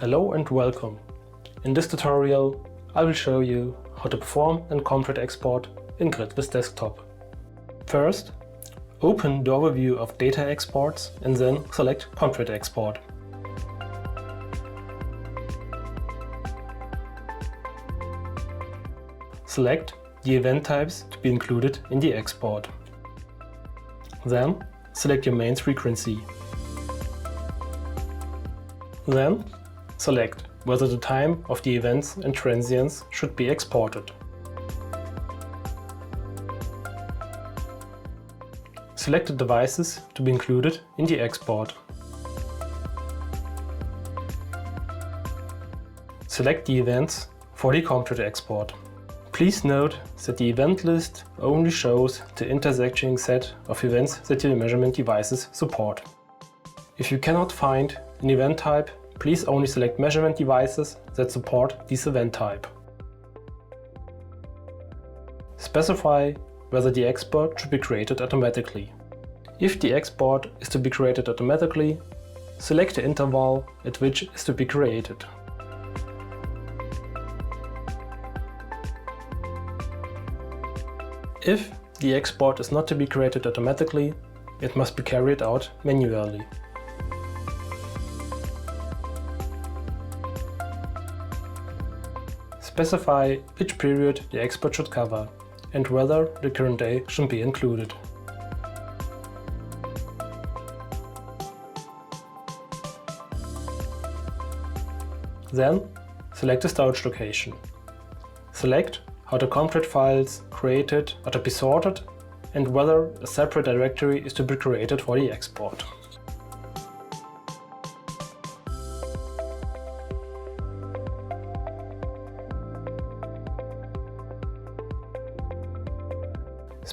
Hello and welcome. In this tutorial I will show you how to perform a COMTRADE export in GridVis desktop. First, open the overview of data exports and then select COMTRADE export. Select the event types to be included in the export. Then select your mains frequency. Then select whether the time of the events and transients should be exported. Select the devices to be included in the export. Select the events for the COMTRADE export. Please note that the event list only shows the intersecting set of events that your measurement devices support. If you cannot find an event type, please only select measurement devices that support this event type. Specify whether the export should be created automatically. If the export is to be created automatically, select the interval at which it is to be created. If the export is not to be created automatically, it must be carried out manually. Specify which period the export should cover and whether the current day should be included. Then select the storage location. Select how the COMTRADE files created are to be sorted and whether a separate directory is to be created for the export.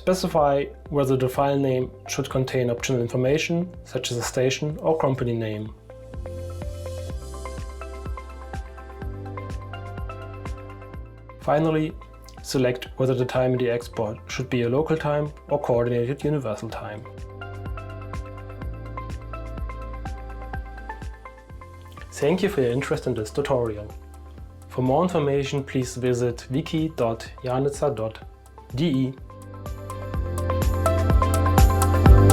Specify whether the file name should contain optional information such as a station or company name. Finally, select whether the time in the export should be a local time or coordinated universal time. Thank you for your interest in this tutorial. For more information, please visit wiki.janitzer.de.